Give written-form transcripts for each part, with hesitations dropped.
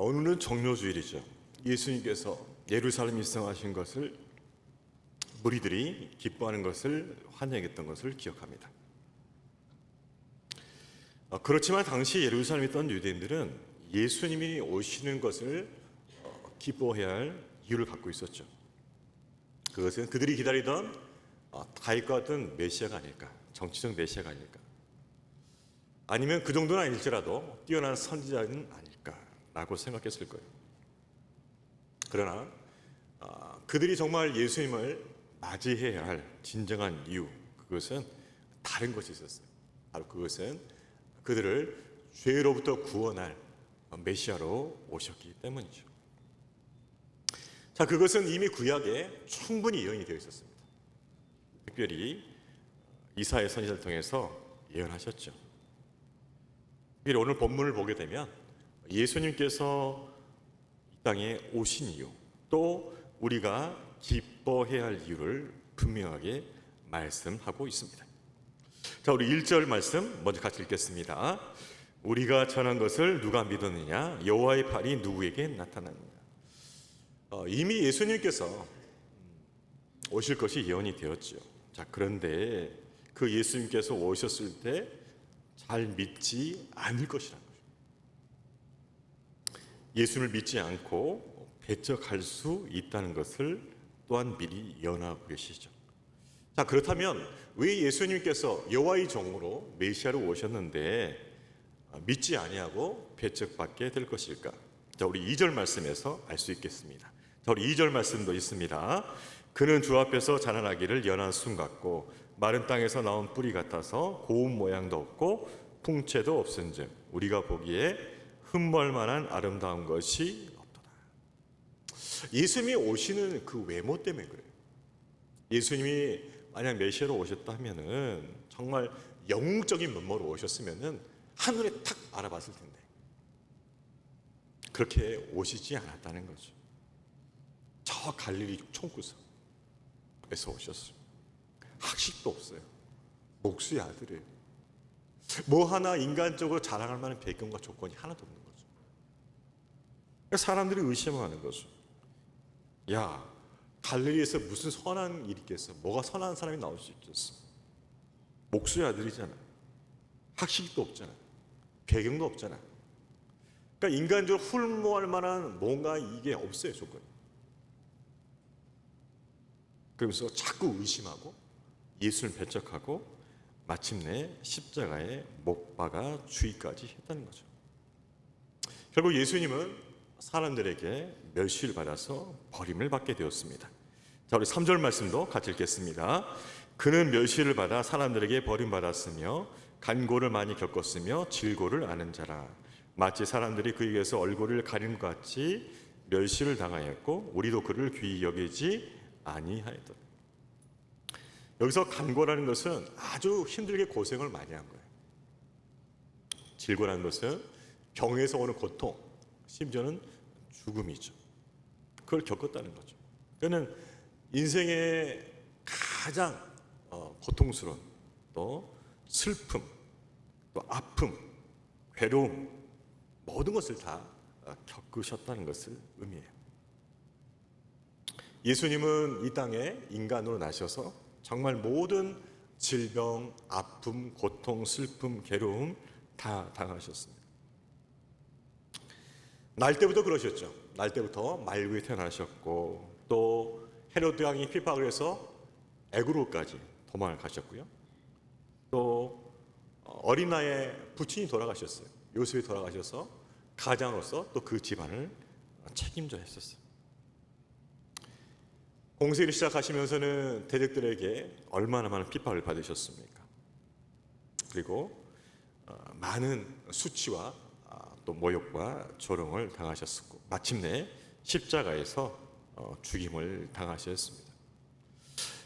오늘은 정료주일이죠. 예수님께서 예루살렘 입성하신 것을 무리들이 기뻐하는 것을 환영했던 것을 기억합니다. 그렇지만 당시 예루살렘에 있던 유대인들은 예수님이 오시는 것을 기뻐해야 할 이유를 갖고 있었죠. 그것은 그들이 기다리던 다윗과 같은 메시아가 아닐까, 정치적 메시아가 아닐까, 아니면 그 정도는 아닐지라도 뛰어난 선지자는 아닐까라고 생각했을 거예요. 그러나 그들이 정말 예수님을 맞이해야 할 진정한 이유, 그것은 다른 것이 있었어요. 바로 그것은 그들을 죄로부터 구원할 메시아로 오셨기 때문이죠. 자, 그것은 이미 구약에 충분히 예언이 되어 있었습니다. 특별히 이사야 선지자를 통해서 예언하셨죠. 특별히 오늘 본문을 보게 되면 예수님께서 이 땅에 오신 이유, 또 우리가 기뻐해야 할 이유를 분명하게 말씀하고 있습니다. 자, 우리 1절 말씀 먼저 같이 읽겠습니다. 우리가 전한 것을 누가 믿었느냐? 여호와의 팔이 누구에게 나타났느냐? 이미 예수님께서 오실 것이 예언이 되었죠. 자, 그런데 그 예수님께서 오셨을 때 잘 믿지 않을 것이라는 거죠. 예수를 믿지 않고 배척할 수 있다는 것을 또한 미리 예언하고 계시죠. 자, 그렇다면 왜 예수님께서 여호와의 종으로 메시아로 오셨는데 믿지 아니하고 배척받게 될 것일까? 자, 우리 2절 말씀에서 알 수 있겠습니다. 자, 우리 2절 말씀도 있습니다. 그는 주 앞에서 자라나기를 연한 순 같고 마른 땅에서 나온 뿌리 같아서 고운 모양도 없고 풍채도 없은즉 우리가 보기에 흠몰 만한 아름다운 것이 없도다. 예수님이 오시는 그 외모 때문에 그래요. 예수님이 만약 메시아로 오셨다 하면은 정말 영웅적인 면모로 오셨으면은 하늘에 탁 알아봤을 텐데 그렇게 오시지 않았다는 거죠. 저 갈릴리 총구석에서 오셨어요. 학식도 없어요. 목수의 아들이에요. 뭐 하나 인간적으로 자랑할 만한 배경과 조건이 하나도 없는 거죠. 사람들이 의심하는 거죠. 야, 갈릴리에서 무슨 선한 일이 있겠어? 뭐가 선한 사람이 나올 수 있겠어? 목수의 아들이잖아. 학식도 없잖아. 배경도 없잖아. 그러니까 인간적으로 훌모할 만한 뭔가 이게 없어요, 조건이. 그러면서 자꾸 의심하고 예수를 배척하고 마침내 십자가에 못 박아 죽이기까지 했다는 거죠. 결국 예수님은 사람들에게 멸시를 받아서 버림을 받게 되었습니다. 자, 우리 3절 말씀도 같이 읽겠습니다. 그는 멸시를 받아 사람들에게 버림받았으며 간고를 많이 겪었으며 질고를 아는 자라. 마치 사람들이 그에게서 얼굴을 가리는 것 같이 멸시를 당하였고 우리도 그를 귀히 여기지 아니하였더라. 여기서 간고라는 것은 아주 힘들게 고생을 많이 한 거예요. 질고라는 것은 병에서 오는 고통, 심지어는 죽음이죠. 그걸 겪었다는 거죠. 그는 인생의 가장 고통스러운 또 슬픔, 또 아픔, 괴로움, 모든 것을 다 겪으셨다는 것을 의미해요. 예수님은 이 땅에 인간으로 나셔서 정말 모든 질병, 아픔, 고통, 슬픔, 괴로움 다 당하셨습니다. 날 때부터 그러셨죠. 날 때부터 말구에 태어나셨고 또 헤로드 왕이 핍박을 해서 애굽으로까지 도망을 가셨고요. 또 어린 나이에 부친이 돌아가셨어요. 요셉이 돌아가셔서 가장으로서 또 그 집안을 책임져야 했었어요. 공세를 시작하시면서는 대적들에게 얼마나 많은 핍박을 받으셨습니까? 그리고 많은 수치와 또 모욕과 조롱을 당하셨고 마침내 십자가에서 죽임을 당하셨습니다.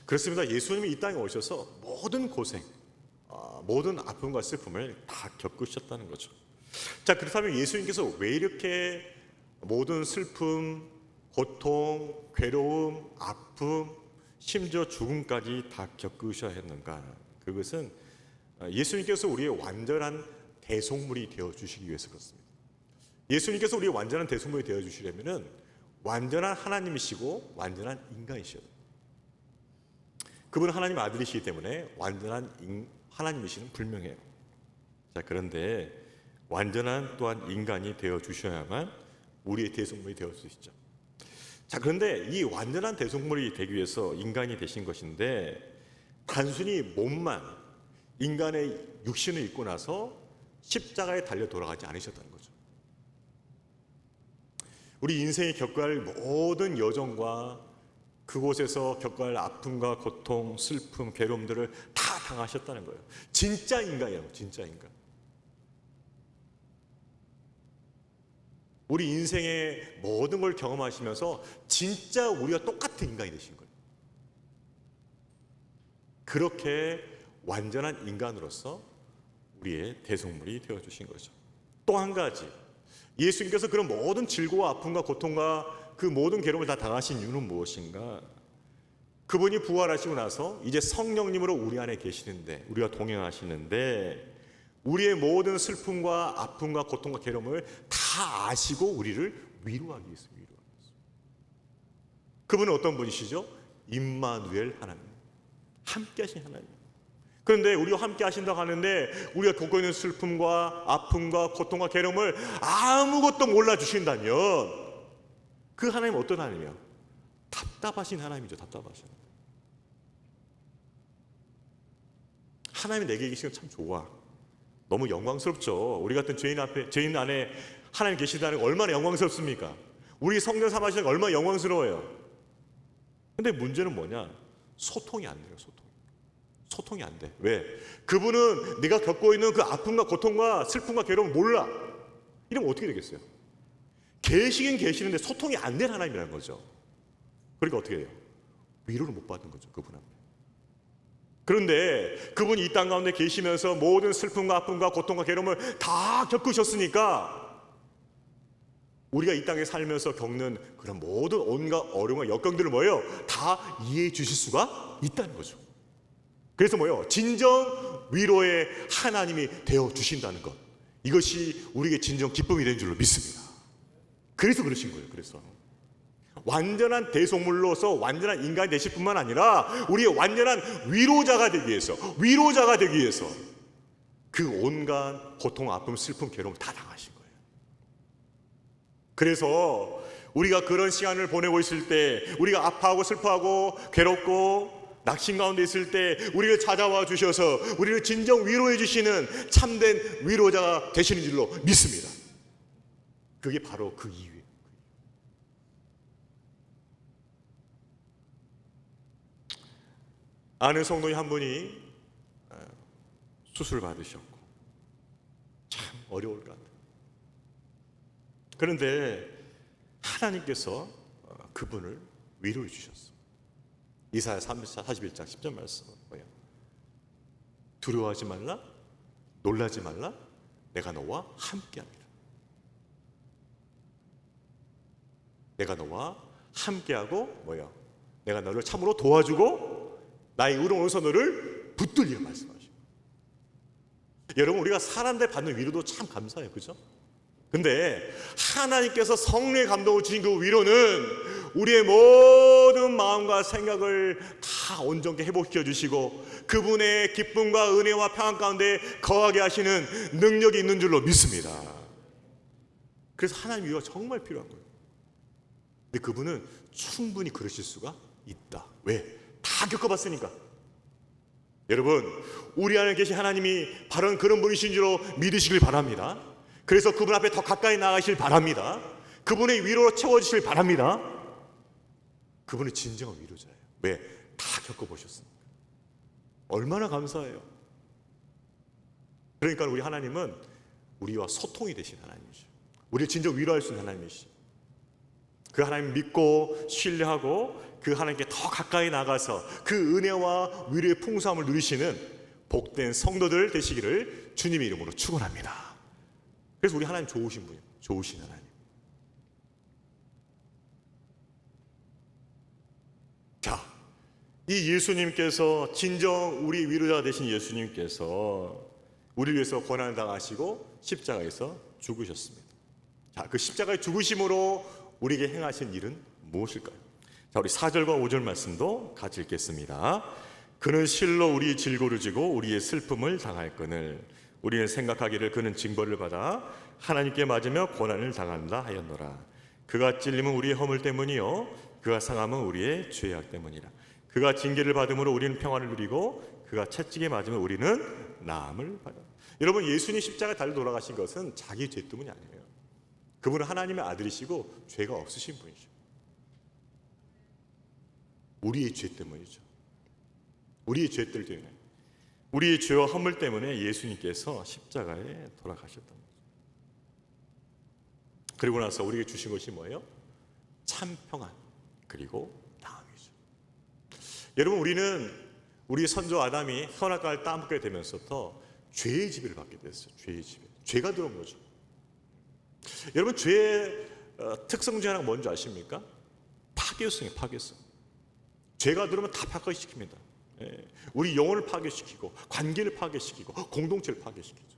그렇습니다. 예수님이 이 땅에 오셔서 모든 고생, 모든 아픔과 슬픔을 다 겪으셨다는 거죠. 자, 그렇다면 예수님께서 왜 이렇게 모든 슬픔, 고통, 괴로움, 아픔, 심지어 죽음까지 다 겪으셔야 했는가? 그것은 예수님께서 우리의 완전한 대속물이 되어주시기 위해서 그렇습니다. 예수님께서 우리의 완전한 대속물이 되어주시려면 완전한 하나님이시고 완전한 인간이셔요. 그분은 하나님 아들이시기 때문에 완전한 하나님이시는 분명해요. 자, 그런데 완전한 또한 인간이 되어주셔야만 우리의 대속물이 되어줄 수 있죠. 자, 그런데 이 완전한 대속물이 되기 위해서 인간이 되신 것인데 단순히 몸만 인간의 육신을 입고 나서 십자가에 달려 돌아가지 않으셨다는 거죠. 우리 인생이 겪어야 할 모든 여정과 그곳에서 겪어야 할 아픔과 고통, 슬픔, 괴로움들을 다 당하셨다는 거예요. 진짜 인간이라고, 진짜 인간. 우리 인생의 모든 걸 경험하시면서 진짜 우리와 똑같은 인간이 되신 거예요. 그렇게 완전한 인간으로서 우리의 대속물이 되어주신 거죠. 또 한 가지, 예수님께서 그런 모든 질고와 아픔과 고통과 그 모든 괴로움을 다 당하신 이유는 무엇인가? 그분이 부활하시고 나서 이제 성령님으로 우리 안에 계시는데, 우리와 동행하시는데 우리의 모든 슬픔과 아픔과 고통과 괴로움을 다 아시고 우리를 위로하기 위해서. 그분은 어떤 분이시죠? 임마누엘 하나님, 함께 하신 하나님. 그런데 우리와 함께 하신다고 하는데 우리가 겪고 있는 슬픔과 아픔과 고통과 괴로움을 아무것도 몰라주신다면 그 하나님은 어떤 하나님이에요? 답답하신 하나님이죠. 답답하신 하나님이 내게 계시는 건 참 좋아. 너무 영광스럽죠. 우리 같은 죄인 안에 하나님 계시다는 게 얼마나 영광스럽습니까? 우리 성령 삼으시는 게 얼마나 영광스러워요. 근데 문제는 뭐냐? 소통이 안 돼요. 소통이 안 돼. 왜? 그분은 네가 겪고 있는 그 아픔과 고통과 슬픔과 괴로움을 몰라. 이러면 어떻게 되겠어요? 계시긴 계시는데 소통이 안 된 하나님이라는 거죠. 그러니까 어떻게 해요? 위로를 못 받는 거죠. 그분 앞에. 그런데 그분이 이 땅 가운데 계시면서 모든 슬픔과 아픔과 고통과 괴로움을 다 겪으셨으니까 우리가 이 땅에 살면서 겪는 그런 모든 온갖 어려움과 역경들을 뭐예요? 다 이해해 주실 수가 있다는 거죠. 그래서 뭐예요? 진정 위로의 하나님이 되어 주신다는 것, 이것이 우리에게 진정 기쁨이 되는 줄로 믿습니다. 그래서 그러신 거예요. 그래서 완전한 대속물로서 완전한 인간이 되실 뿐만 아니라 우리의 완전한 위로자가 되기 위해서 그 온갖 고통, 아픔, 슬픔, 괴로움 다 당하신 거예요. 그래서 우리가 그런 시간을 보내고 있을 때, 우리가 아파하고 슬퍼하고 괴롭고 낙심 가운데 있을 때 우리를 찾아와 주셔서 우리를 진정 위로해 주시는 참된 위로자가 되시는 줄로 믿습니다. 그게 바로 그 이유예요. 아는 성도님 한 분이 수술을 받으셨고 참 어려울 것 같아요. 그런데 하나님께서 그분을 위로해 주셨어요. 이사야 41장 10절 말씀은 뭐예요? 두려워하지 말라, 놀라지 말라, 내가 너와 함께합니다. 내가 너와 함께하고 뭐예요? 내가 너를 참으로 도와주고 나의 의로운 손을 붙들리라 말씀하시고. 여러분, 우리가 사람들 받는 위로도 참 감사해요, 그죠? 근데 하나님께서 성령의 감동을 주신 그 위로는 우리의 모든 마음과 생각을 다 온전케 회복시켜 주시고 그분의 기쁨과 은혜와 평안 가운데 거하게 하시는 능력이 있는 줄로 믿습니다. 그래서 하나님 위로가 정말 필요한 거예요. 근데 그분은 충분히 그러실 수가 있다. 왜? 다 겪어봤으니까. 여러분, 우리 안에 계신 하나님이 바로 그런 분이신 줄로 믿으시길 바랍니다. 그래서 그분 앞에 더 가까이 나가시길 바랍니다. 그분의 위로로 채워주시길 바랍니다. 그분이 진정한 위로자예요. 왜? 다 겪어보셨으니까. 얼마나 감사해요. 그러니까 우리 하나님은 우리와 소통이 되신 하나님이시죠. 우리를 진정 위로할 수 있는 하나님이시죠. 그 하나님 믿고 신뢰하고 그 하나님께 더 가까이 나가서 그 은혜와 위로의 풍성함을 누리시는 복된 성도들 되시기를 주님의 이름으로 축원합니다. 그래서 우리 하나님 좋으신 분이에요. 좋으신 하나님. 자, 이 예수님께서 진정 우리 위로자가 되신 예수님께서 우리를 위해서 고난을 당하시고 십자가에서 죽으셨습니다. 자, 그 십자가의 죽으심으로 우리에게 행하신 일은 무엇일까요? 자, 우리 4절과 5절 말씀도 같이 읽겠습니다. 그는 실로 우리의 질고를 지고 우리의 슬픔을 당할거늘 우리는 생각하기를 그는 징벌을 받아 하나님께 맞으며 고난을 당한다 하였노라. 그가 찔림은 우리의 허물 때문이요 그가 상함은 우리의 죄악 때문이라. 그가 징계를 받음으로 우리는 평안을 누리고 그가 채찍에 맞으면 우리는 나음을 받아. 여러분, 예수님 십자가에 달려 돌아가신 것은 자기 죄 때문이 아니에요. 그분은 하나님의 아들이시고 죄가 없으신 분이죠. 우리의 죄 때문이죠. 우리의 죄들 때문에, 우리의 죄와 허물 때문에 예수님께서 십자가에 돌아가셨던 거죠. 그리고 나서 우리에게 주신 것이 뭐예요? 참 평안, 그리고 나음이죠. 여러분, 우리는 우리 선조 아담이 선악과를 따먹게 되면서부터 죄의 지배를 받게 됐어요. 죄의 지배. 죄가 들어온 거죠. 여러분, 죄의 특성 중에 하나가 뭔지 아십니까? 파괴성이에요. 파괴성. 죄가 들어오면 다 파괴시킵니다. 우리 영혼을 파괴시키고 관계를 파괴시키고 공동체를 파괴시키죠.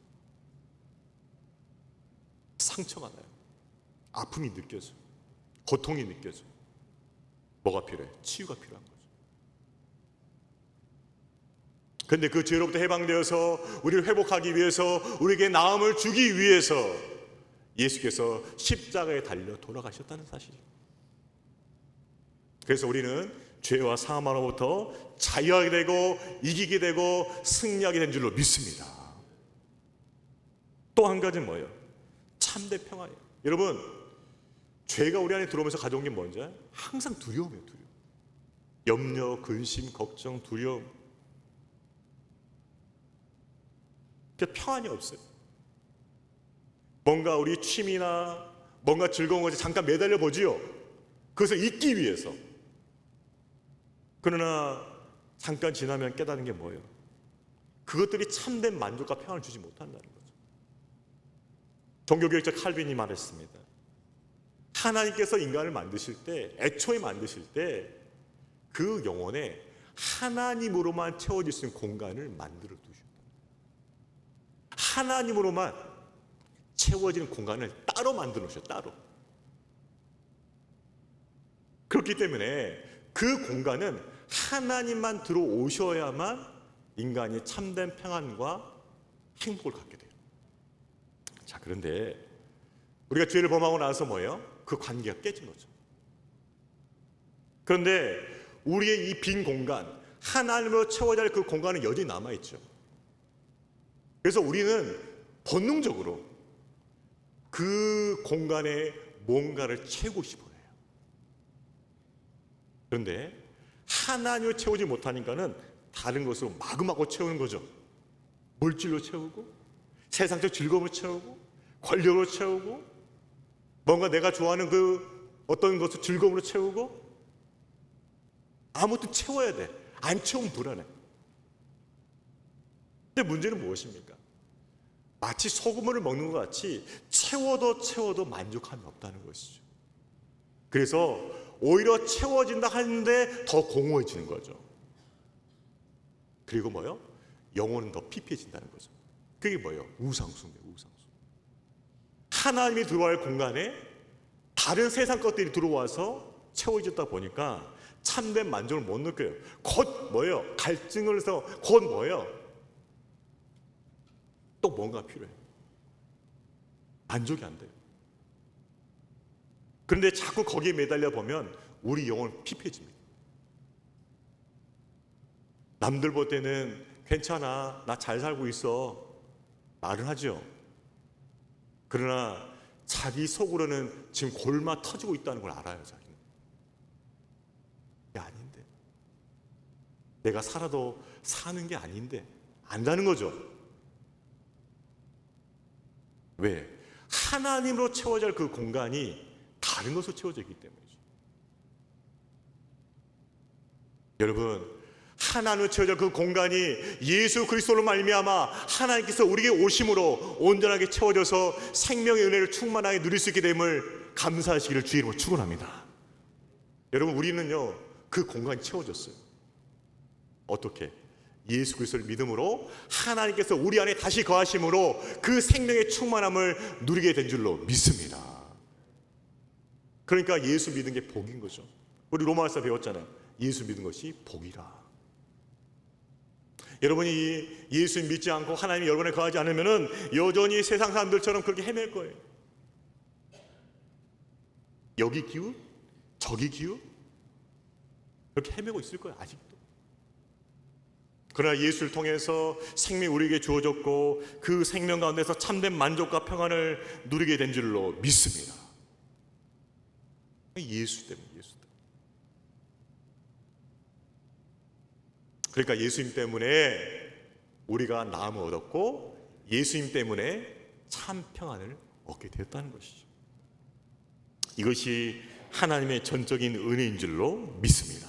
상처가 나요. 아픔이 느껴져요. 고통이 느껴져요. 뭐가 필요해? 치유가 필요한 거죠. 그런데 그 죄로부터 해방되어서 우리를 회복하기 위해서, 우리에게 나음을 주기 위해서 예수께서 십자가에 달려 돌아가셨다는 사실이에요. 그래서 우리는 죄와 사망으로부터 자유하게 되고 이기게 되고 승리하게 된 줄로 믿습니다. 또 한 가지는 뭐예요? 참된 평안이에요. 여러분, 죄가 우리 안에 들어오면서 가져온 게 뭔지 항상 두려움이에요. 두려움. 염려, 근심, 걱정, 두려움. 그러니까 평안이 없어요. 뭔가 우리 취미나 뭔가 즐거운 것에 잠깐 매달려 보지요. 그것을 잊기 위해서. 그러나 잠깐 지나면 깨닫는 게 뭐예요? 그것들이 참된 만족과 평안을 주지 못한다는 거죠. 종교개혁자 칼빈이 말했습니다. 하나님께서 인간을 만드실 때, 애초에 만드실 때 그 영혼에 하나님으로만 채워질 수 있는 공간을 만들어 두셨다. 하나님으로만 채워지는 공간을 따로 만들어 놓으셨어요. 따로. 그렇기 때문에 그 공간은 하나님만 들어오셔야만 인간이 참된 평안과 행복을 갖게 돼요. 자, 그런데 우리가 죄를 범하고 나서 뭐예요? 그 관계가 깨진 거죠. 그런데 우리의 이 빈 공간, 하나님으로 채워야 할 그 공간은 여전히 남아있죠. 그래서 우리는 본능적으로 그 공간에 뭔가를 채우고 싶어요. 그런데 하나님을 채우지 못하니까는 다른 것으로 마구마구 채우는 거죠. 물질로 채우고, 세상적 즐거움을 채우고, 권력으로 채우고, 뭔가 내가 좋아하는 그 어떤 것을 즐거움으로 채우고, 아무튼 채워야 돼. 안 채우면 불안해. 근데 문제는 무엇입니까? 마치 소금을 먹는 것 같이 채워도 만족함이 없다는 것이죠. 그래서 오히려 채워진다 하는데 더 공허해지는 거죠. 그리고 뭐요? 영혼은 더 피폐해진다는 거죠. 그게 뭐예요? 우상숭배예요. 우상숭배. 하나님이 들어갈 공간에 다른 세상 것들이 들어와서 채워졌다 보니까 참된 만족을 못 느껴요. 곧 뭐예요? 갈증을 해서 곧 뭐예요? 또 뭔가 필요해요. 만족이 안 돼요. 그런데 자꾸 거기에 매달려 보면 우리 영혼은 피폐해집니다. 남들 볼 때는 괜찮아, 나 잘 살고 있어 말은 하죠. 그러나 자기 속으로는 지금 골마 터지고 있다는 걸 알아요. 자기는 이게 아닌데, 내가 살아도 사는 게 아닌데 안다는 거죠. 왜? 하나님으로 채워져 할 그 공간이 다른 것으로 채워져 있기 때문이죠. 여러분, 하나님으로 채워져 그 공간이 예수 그리스도로 말미암아 하나님께서 우리에게 오심으로 온전하게 채워져서 생명의 은혜를 충만하게 누릴 수 있게 됨을 감사하시기를 주의 이름으로 축원합니다. 여러분, 우리는요 그 공간이 채워졌어요. 어떻게? 예수 그리스도를 믿음으로 하나님께서 우리 안에 다시 거하심으로 그 생명의 충만함을 누리게 된 줄로 믿습니다. 그러니까 예수 믿는 게 복인 거죠. 우리 로마서 배웠잖아요. 예수 믿는 것이 복이라. 여러분이 예수 믿지 않고 하나님이 여러분에 거하지 않으면은 여전히 세상 사람들처럼 그렇게 헤맬 거예요. 여기 기웃, 저기 기웃, 그렇게 헤매고 있을 거예요. 아직도. 그러나 예수를 통해서 생명이 우리에게 주어졌고 그 생명 가운데서 참된 만족과 평안을 누리게 된 줄로 믿습니다. 예수 때문에. 그러니까 예수님 때문에 우리가 나음을 얻었고 예수님 때문에 참 평안을 얻게 되었다는 것이죠. 이것이 하나님의 전적인 은혜인 줄로 믿습니다.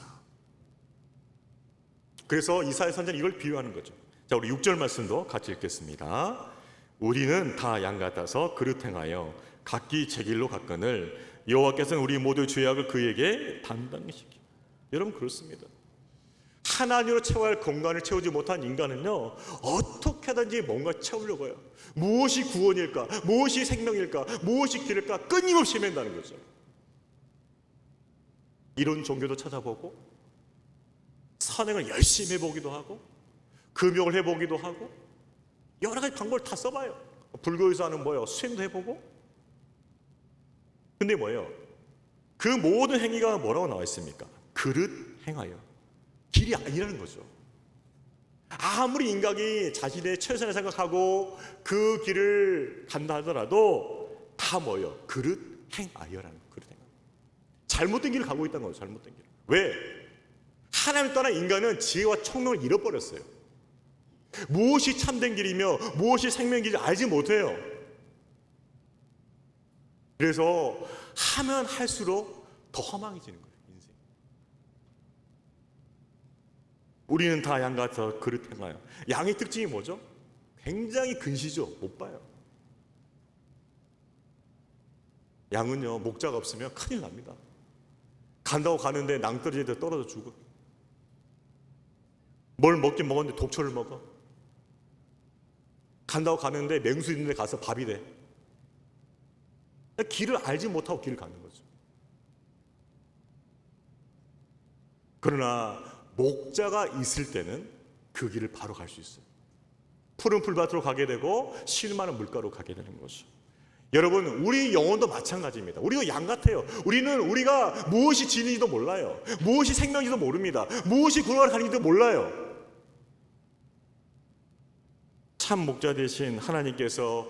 그래서 이사야 선지자는 이걸 비유하는 거죠. 자, 우리 6절 말씀도 같이 읽겠습니다. 우리는 다 양 같아서 그릇 행하여 각기 제 길로 갔거늘 여호와께서는 우리 모두 죄악을 그에게 담당히 시키고. 여러분 그렇습니다. 하나님으로 채워야 할 공간을 채우지 못한 인간은요, 어떻게든지 뭔가 채우려고 해요. 무엇이 구원일까? 무엇이 생명일까? 무엇이 길일까? 끊임없이 헤맨다는 거죠. 이런 종교도 찾아보고 선행을 열심히 해보기도 하고 금욕을 해보기도 하고 여러 가지 방법을 다 써봐요. 불교에서 하는 뭐예요? 수행도 해보고. 근데 뭐예요? 그 모든 행위가 뭐라고 나와 있습니까? 그릇 행하여. 길이 아니라는 거죠. 아무리 인간이 자신의 최선을 생각하고 그 길을 간다 하더라도 다 뭐예요? 그릇 행하여라는 그릇 행하. 잘못된 길을 가고 있다는 거죠. 잘못된 길. 왜? 하나님을 떠난 인간은 지혜와 총명을 잃어버렸어요. 무엇이 참된 길이며 무엇이 생명의 길인지 알지 못해요. 그래서 하면 할수록 더 허망해지는 거예요. 인생. 우리는 다 양 같아 그릇 행하여. 양의 특징이 뭐죠? 굉장히 근시죠. 못 봐요. 양은요, 목자가 없으면 큰일 납니다. 간다고 가는데 낭떠러지에 떨어져 죽어. 뭘 먹긴 먹었는데 독초를 먹어. 간다고 가는데 맹수 있는 데 가서 밥이 돼. 길을 알지 못하고 길을 가는 거죠. 그러나 목자가 있을 때는 그 길을 바로 갈 수 있어요. 푸른 풀밭으로 가게 되고 실만한 물가로 가게 되는 거죠. 여러분, 우리 영혼도 마찬가지입니다. 우리도 양 같아요. 우리가 무엇이 진리인지도 몰라요. 무엇이 생명인지도 모릅니다. 무엇이 구원을 가는지도 몰라요. 참 목자 되신 하나님께서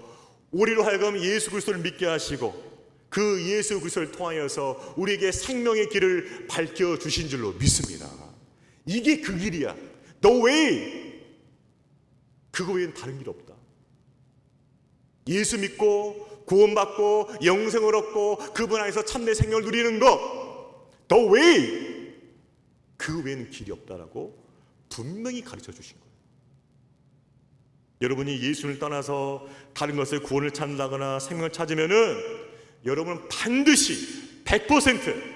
우리로 하여금 예수 그리스도를 믿게 하시고 그 예수 그리스도를 통하여서 우리에게 생명의 길을 밝혀주신 줄로 믿습니다. 이게 그 길이야. The way. 그거 외에는 다른 길 없다. 예수 믿고 구원받고 영생을 얻고 그분 안에서 참된 생명을 누리는 것, The way. 그 외에는 길이 없다라고 분명히 가르쳐 주신 거예요. 여러분이 예수를 떠나서 다른 것을 구원을 찾는다거나 생명을 찾으면은 여러분은 반드시 100%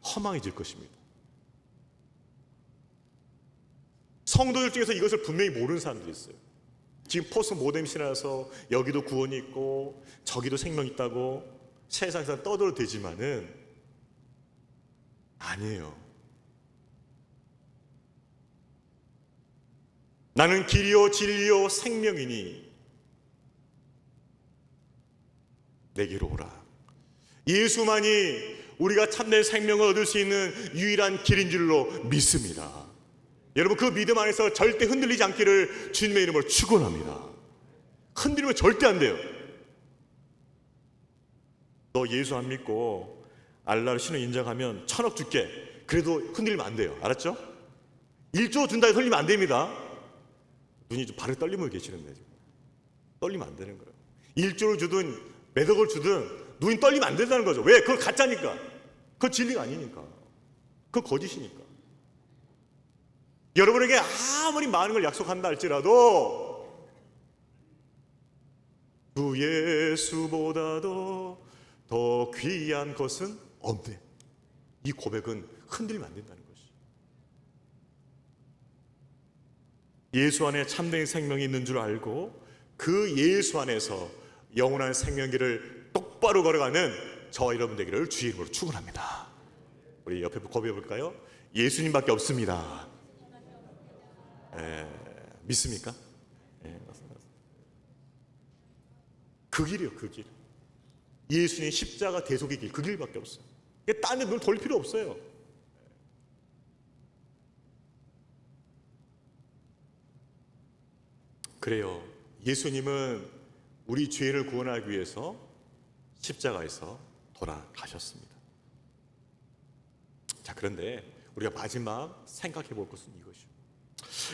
허망해질 것입니다. 성도들 중에서 이것을 분명히 모르는 사람들이 있어요. 지금 포스트 모던 신화라서 여기도 구원이 있고 저기도 생명이 있다고 세상에서 떠들어대지만은 아니에요. 나는 길이요 진리요 생명이니 내게로 오라. 예수만이 우리가 참된 생명을 얻을 수 있는 유일한 길인 줄로 믿습니다. 여러분, 그 믿음 안에서 절대 흔들리지 않기를 주님의 이름으로 축원합니다. 흔들리면 절대 안 돼요. 너 예수 안 믿고 알라를 신을 인정하면 1000억 줄게. 그래도 흔들리면 안 돼요. 알았죠? 1조 준다 해서 흔들리면 안 됩니다. 눈이 좀 발을 떨리고 계시는데 지금. 떨리면 안 되는 거예요. 1조를 주든 몇 억을 주든 눈이 떨리면 안 된다는 거죠. 왜? 그거 가짜니까. 그거 진리가 아니니까. 그거 거짓이니까. 여러분에게 아무리 많은 걸 약속한다 할지라도 주 예수보다도 더 귀한 것은 없네. 이 고백은 흔들리면 안 된다는 것이. 예수 안에 참된 생명이 있는 줄 알고 그 예수 안에서 영원한 생명길을 똑바로 걸어가는 저와 여러분 되기를 주의 이름으로 축원합니다. 우리 옆에 거부해 볼까요? 예수님밖에 없습니다. 믿습니까? 맞습니다. 그 길이요, 그 길. 예수님 십자가 대속의 길, 그 길밖에 없어요. 딴 데 눈 돌 필요 없어요. 그래요. 예수님은 우리 죄를 구원하기 위해서 십자가에서 돌아가셨습니다. 자, 그런데 우리가 마지막 생각해 볼 것은 이것이요.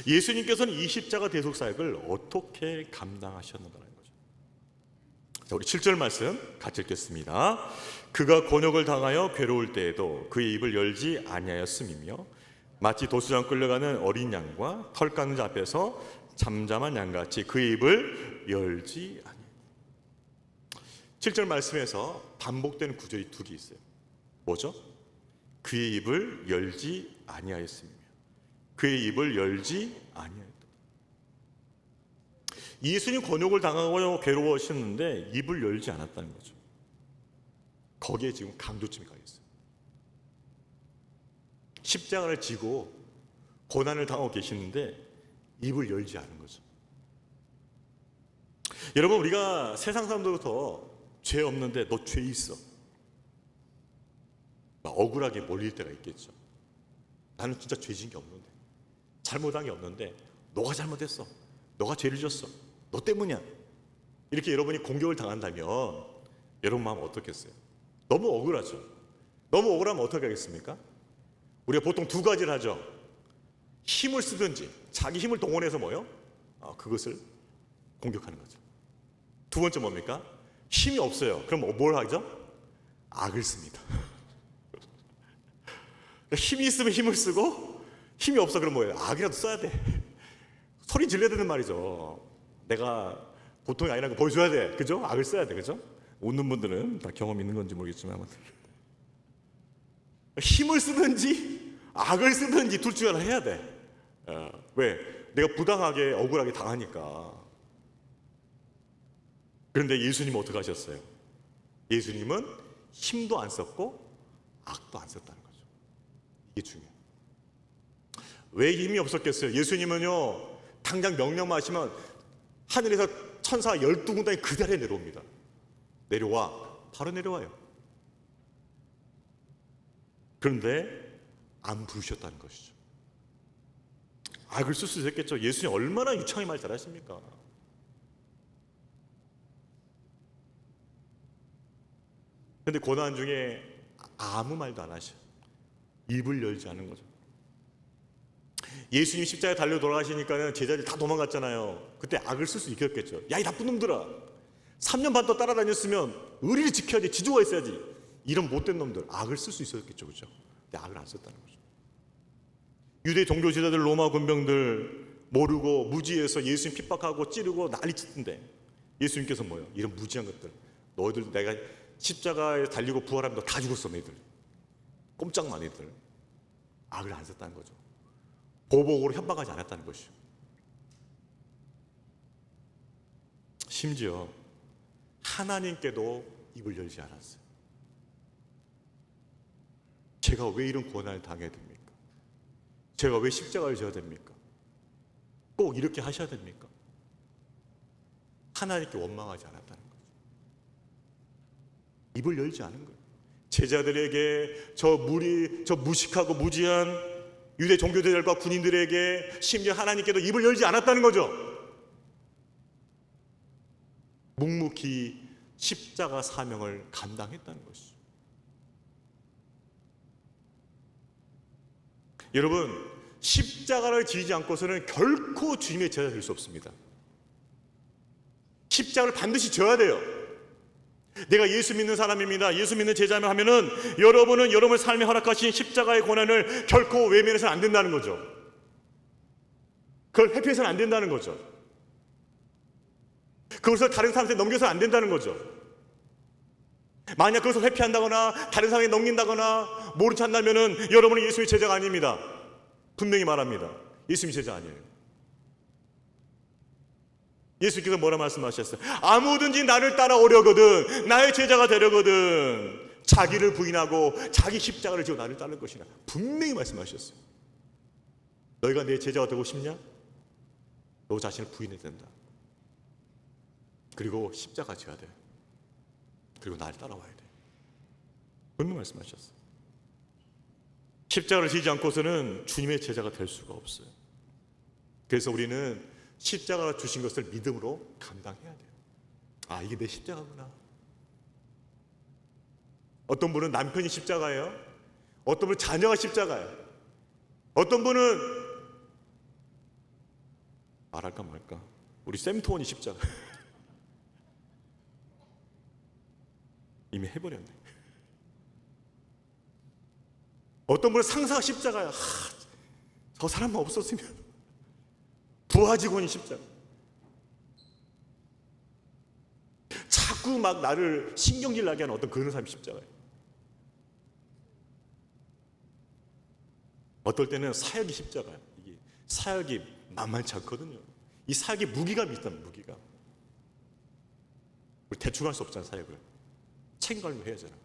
예수님께서는 이 십자가 대속 사역을 어떻게 감당하셨는가라는 거죠. 자, 우리 7절 말씀 같이 읽겠습니다. 그가 곤욕을 당하여 괴로울 때에도 그의 입을 열지 아니하였음이며 마치 도수장 끌려가는 어린 양과 털 깎는 자 앞에서 잠잠한 양같이 그의 입을 열지 아니하였다. 7절 말씀에서 반복되는 구절이 두 개 있어요. 뭐죠? 그의 입을 열지 아니하였으며 그의 입을 열지 아니하였다. 예수님 곤욕을 당하고 괴로워하셨는데 입을 열지 않았다는 거죠. 거기에 지금 강조점이 가 있어요. 십자가를 지고 고난을 당하고 계시는데 입을 열지 않은 거죠. 여러분, 우리가 세상 사람들부터 죄 없는데 너 죄 있어, 억울하게 몰릴 때가 있겠죠. 나는 진짜 죄 지은 게 없는데, 잘못한 게 없는데 너가 잘못했어, 너가 죄를 졌어, 너 때문이야, 이렇게 여러분이 공격을 당한다면 여러분 마음 어떻겠어요? 너무 억울하죠. 너무 억울하면 어떻게 하겠습니까? 우리가 보통 두 가지를 하죠. 힘을 쓰든지 자기 힘을 동원해서 뭐요? 그것을 공격하는 거죠. 두 번째 뭡니까? 힘이 없어요. 그럼 뭘 하죠? 악을 씁니다. 힘이 있으면 힘을 쓰고, 힘이 없어 그럼 뭐예요? 악이라도 써야 돼. 소리 질러야 되는 말이죠. 내가 보통이 아니라는 거 보여줘야 돼. 그죠? 악을 써야 돼. 그죠? 웃는 분들은 다 경험 있는 건지 모르겠지만 힘을 쓰든지 악을 쓰든지 둘 중 하나 해야 돼. 왜? 내가 부당하게 억울하게 당하니까. 그런데 예수님은 어떻게 하셨어요? 예수님은 힘도 안 썼고 악도 안 썼다는 거죠. 이게 중요해요. 왜 힘이 없었겠어요? 예수님은요, 당장 명령만 하시면 하늘에서 천사 12군단이 그 자리에 내려옵니다. 내려와. 바로 내려와요. 그런데 안 부르셨다는 것이죠. 악을 쓸 수 있었겠죠. 예수님 얼마나 유창하게 말 잘하십니까? 그런데 고난 중에 아무 말도 안 하셔. 입을 열지 않은 거죠. 예수님 십자가에 달려 돌아가시니까는 제자들이 다 도망갔잖아요. 그때 악을 쓸 수 있겠죠. 야, 이 나쁜 놈들아, 3년 반 더 따라다녔으면 의리를 지켜야지, 지조가 있어야지, 이런 못된 놈들, 악을 쓸 수 있었겠죠. 그죠? 근데 악을 안 썼다는 거죠. 유대 종교 지도자들, 로마 군병들 모르고 무지해서 예수님 핍박하고 찌르고 난리 치던데 예수님께서 뭐예요? 이런 무지한 것들, 너희들 내가 십자가에 달리고 부활하면 너 다 죽었어, 너희들. 꼼짝마, 너희들. 악을 안 썼다는 거죠. 보복으로 협박하지 않았다는 것이죠. 심지어 하나님께도 입을 열지 않았어요. 제가 왜 이런 고난을 당해야 됩니까? 제가 왜 십자가를 져야 됩니까? 꼭 이렇게 하셔야 됩니까? 하나님께 원망하지 않았다는 거죠. 입을 열지 않은 거예요. 제자들에게 저 무식하고 무지한 유대 종교들과 군인들에게, 심지어 하나님께도 입을 열지 않았다는 거죠. 묵묵히 십자가 사명을 감당했다는 것이죠. 여러분, 십자가를 지지 않고서는 결코 주님의 제자 될 수 없습니다. 십자가를 반드시 져야 돼요. 내가 예수 믿는 사람입니다, 예수 믿는 제자면 하면은 여러분은 여러분의 삶에 허락하신 십자가의 고난을 결코 외면해서는 안 된다는 거죠. 그걸 회피해서는 안 된다는 거죠. 그것을 다른 사람한테 넘겨서는 안 된다는 거죠. 만약 그것을 회피한다거나 다른 사람에게 넘긴다거나 모른 척 한다면은 여러분은 예수의 제자가 아닙니다. 분명히 말합니다. 예수님의 제자 아니에요. 예수께서 뭐라 말씀하셨어요? 아무든지 나를 따라오려거든, 나의 제자가 되려거든 자기를 부인하고 자기 십자가를 지고 나를 따를 것이라 분명히 말씀하셨어요. 너희가 내 제자가 되고 싶냐? 너 자신을 부인해야 된다. 그리고 십자가 지어야 돼. 그리고 나를 따라와야 돼. 분명히 말씀하셨어요. 십자가를 지지 않고서는 주님의 제자가 될 수가 없어요. 그래서 우리는 십자가가 주신 것을 믿음으로 감당해야 돼요. 아, 이게 내 십자가구나. 어떤 분은 남편이 십자가예요. 어떤 분은 자녀가 십자가예요. 어떤 분은 말할까 말까 우리 샘토원이 십자가. 이미 해버렸네. 어떤 분은 상사가 십자가야. 저 사람만 없었으면. 부하 직원이 십자가. 자꾸 막 나를 신경질 나게 하는 어떤 그런 사람이 십자가예요. 어떨 때는 사역이 십자가예요. 이게 사역이 만만치 않거든요. 이 사역에 무기감이 있다면 무기감. 우리 대충 할 수 없잖아 사역을. 책임감을 해야 되잖아.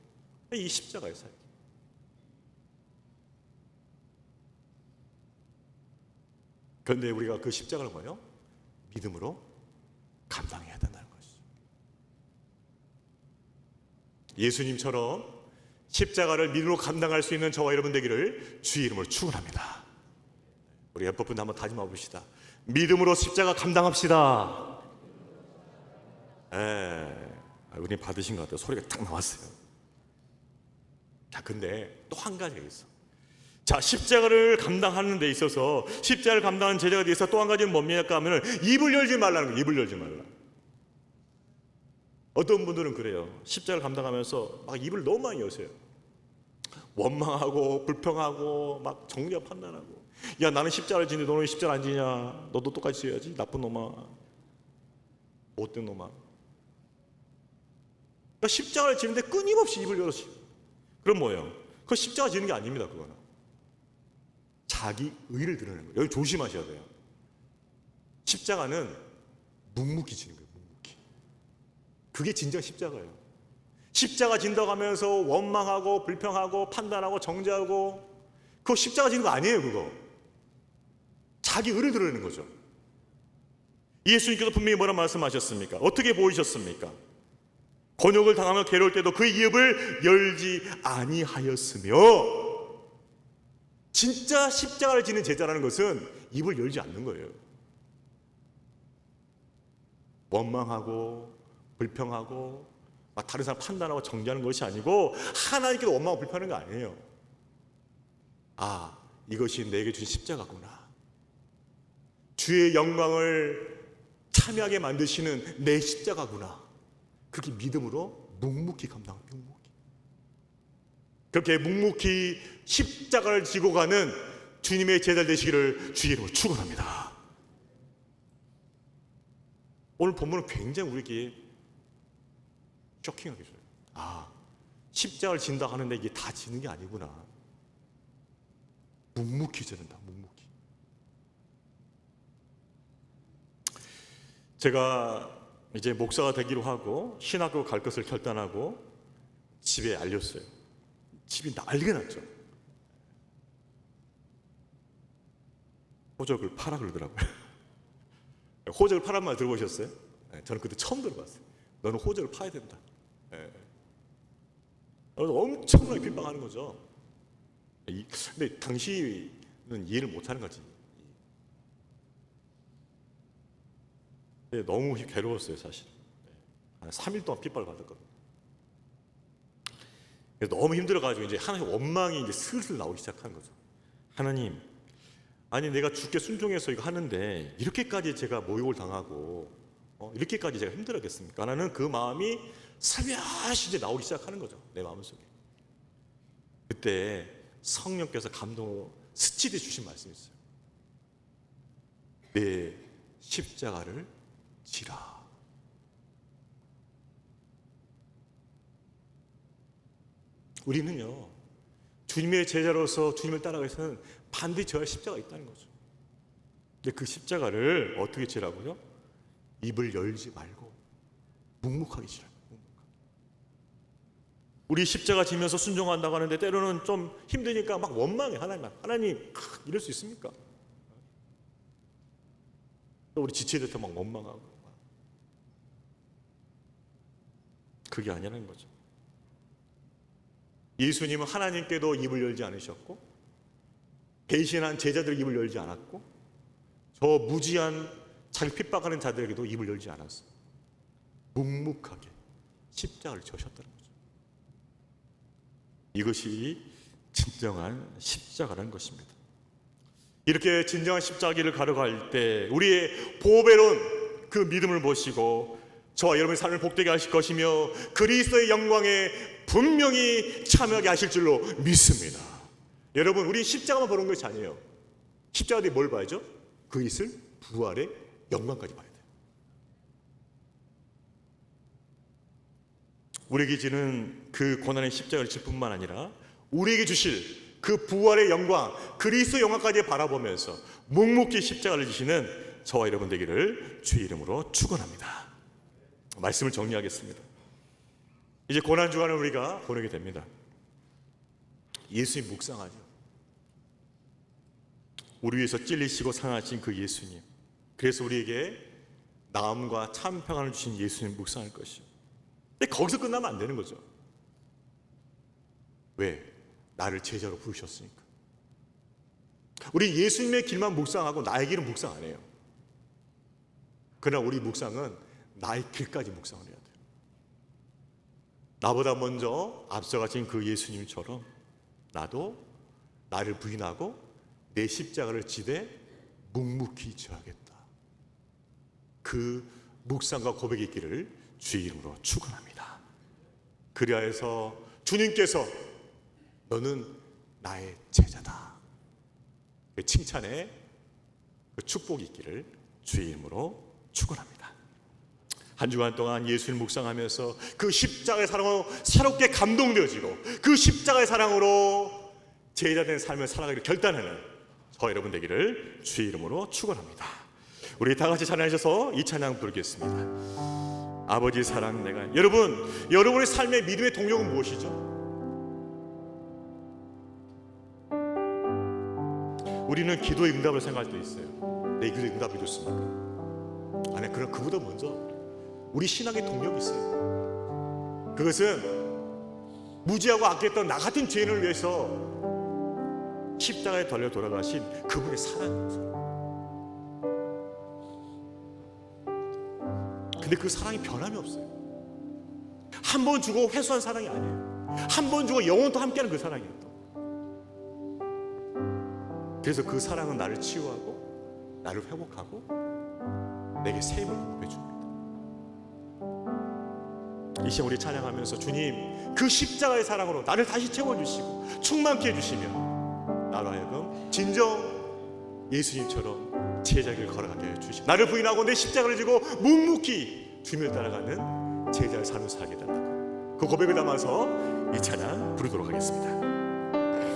이 십자가예요 사역. 그런데 우리가 그 십자가를 뭐예요? 믿음으로 감당해야 된다는 것이죠. 예수님처럼 십자가를 믿음으로 감당할 수 있는 저와 여러분 되기를 주의 이름으로 축원합니다. 우리 옆에 분들 한번 다짐해 봅시다. 믿음으로 십자가 감당합시다. 은혜 받으신 것 같아요. 소리가 딱 나왔어요. 자, 근데 또 한 가지가 있어. 자, 십자가를 감당하는 데 있어서 십자가를 감당하는 제자가 돼서 또 한 가지는 뭡니까 하면 입을 열지 말라는 거예요. 입을 열지 말라. 어떤 분들은 그래요. 십자가를 감당하면서 막 입을 너무 많이 여세요. 원망하고 불평하고 막 정죄 판단하고. 야, 나는 십자가를 지는데 너는 십자가 안 지냐? 너도 똑같이 지어야지. 나쁜 놈아. 못된 놈아. 그러니까 십자가를 지는데 끊임없이 입을 열었어요. 그럼 뭐예요? 그거 십자가 지는 게 아닙니다. 그거는 자기 의를 드러내는 거예요. 여기 조심하셔야 돼요. 십자가는 묵묵히 지는 거예요. 묵묵히. 그게 진정 십자가예요. 십자가 진다고 하면서 원망하고 불평하고 판단하고 정죄하고 그거 십자가 지는 거 아니에요. 그거 자기 의를 드러내는 거죠. 예수님께서 분명히 뭐라 말씀하셨습니까? 어떻게 보이셨습니까? 곤욕을 당하며 괴로울 때도 그 입을 열지 아니하였으며. 진짜 십자가를 지는 제자라는 것은 입을 열지 않는 거예요. 원망하고 불평하고 막 다른 사람 판단하고 정죄하는 것이 아니고 하나님께도 원망하고 불평하는 거 아니에요. 아, 이것이 내게 주신 십자가구나. 주의 영광을 참여하게 만드시는 내 십자가구나. 그렇게 믿음으로 묵묵히 감당하고 묵묵히. 그렇게 묵묵히 십자가를 지고 가는 주님의 제자 되시기를 주의 이름으로 축원합니다. 오늘 본문은 굉장히 우리에게 쇼킹하게 줘요. 아, 십자가를 진다 하는데 이게 다 지는 게 아니구나. 묵묵히 지는다. 묵묵히. 제가 이제 목사가 되기로 하고 신학교 갈 것을 결단하고 집에 알렸어요. 집이 난리가 났죠. 호적을 파라 그러더라고요. 호적을 파란 말 들어보셨어요? 저는 그때 처음 들어봤어요. 너는 호적을 파야 된다. 엄청나게 핍박하는 거죠. 근데 당시는 이해를 못하는 거지. 너무 괴로웠어요 사실. 한 3일 동안 핍박을 받았거든요. 그래서 너무 힘들어가지고 이제 하나님 원망이 이제 슬슬 나오기 시작하는 거죠. 하나님, 아니 내가 주께 순종해서 이거 하는데 이렇게까지 제가 모욕을 당하고 이렇게까지 제가 힘들었겠습니까? 라는 그 마음이 살며시 이제 나오기 시작하는 거죠. 내 마음속에. 그때 성령께서 감동으로 스치듯 주신 말씀이 있어요. 내 십자가를 지라. 우리는요, 주님의 제자로서 주님을 따라가기 위해서는 반드시 져야 할 십자가가 있다는 거죠. 근데 그 십자가를 어떻게 지라고요? 입을 열지 말고 묵묵하게 지라고. 우리 십자가 지면서 순종한다고 하는데 때로는 좀 힘드니까 막 원망해. 하나님 이럴 수 있습니까? 또 우리 지체될 때 막 원망하고. 그게 아니라는 거죠. 예수님은 하나님께도 입을 열지 않으셨고, 배신한 제자들 입을 열지 않았고, 저 무지한 자기 핍박하는 자들에게도 입을 열지 않았어요. 묵묵하게 십자가를 지셨다는 거죠. 이것이 진정한 십자가라는 것입니다. 이렇게 진정한 십자가를 걸어갈 때 우리의 보배로운 그 믿음을 보시고 저와 여러분의 삶을 복되게 하실 것이며 그리스도의 영광에 분명히 참여하게 하실 줄로 믿습니다. 여러분, 우리 십자가만 보는 것이 아니에요. 십자가 뒤에 뭘 봐야죠? 그 있을 부활의 영광까지 봐야 돼요. 우리에게 지는 그 고난의 십자가를 질 뿐만 아니라 우리에게 주실 그 부활의 영광, 그리스도의 영광까지 바라보면서 묵묵히 십자가를 지시는 저와 여러분 되기를 주의 이름으로 축원합니다. 말씀을 정리하겠습니다. 이제 고난주간을 우리가 보내게 됩니다. 예수님 묵상하죠. 우리 위해서 찔리시고 상하신 그 예수님, 그래서 우리에게 나음과 참 평안을 주신 예수님 묵상할 것이요. 근데 거기서 끝나면 안 되는 거죠. 왜? 나를 제자로 부르셨으니까. 우리 예수님의 길만 묵상하고 나의 길은 묵상 안 해요. 그러나 우리 묵상은 나의 길까지 묵상을 해야 돼요. 나보다 먼저 앞서가신 그 예수님처럼 나도 나를 부인하고 내 십자가를 지되 묵묵히 져야겠다. 그 묵상과 고백의 길을 주의 이름으로 축원합니다. 그리하여서 주님께서 너는 나의 제자다. 그 칭찬의 그 축복이 있기를 주의 이름으로 축원합니다. 한 주간 동안 예수를 묵상하면서 그 십자가의 사랑으로 새롭게 감동되어지고 그 십자가의 사랑으로 제자된 삶을 살아가기를 결단하는 저 여러분 되기를 주의 이름으로 축원합니다. 우리 다 같이 찬양하셔서 이 찬양 부르겠습니다. 아버지 사랑 내가. 여러분의 삶의 믿음의 동력은 무엇이죠? 우리는 기도의 응답을 생각할 때 있어요. 내 기도의 응답이 좋습니까? 아니, 그럼 그보다 먼저 우리 신앙의 동력이 있어요. 그것은 무지하고 악했던 나 같은 죄인을 위해서 십자가에 달려 돌아가신 그분의 사랑이었어요. 근데 그 사랑이 변함이 없어요. 한 번 주고 회수한 사랑이 아니에요. 한 번 주고 영원토 함께하는 그 사랑이에요. 그래서 그 사랑은 나를 치유하고 나를 회복하고 내게 새 힘을 공급해 줍니다. 이 시간 우리 찬양하면서 주님 그 십자가의 사랑으로 나를 다시 채워주시고 충만케 해주시면 나로 하여금 진정 예수님처럼 제자길 걸어가게 해주시고 나를 부인하고 내 십자가를 지고 묵묵히 주님을 따라가는 제자의 삶을 살게 된다고 그 고백을 담아서 이 찬양 부르도록 하겠습니다.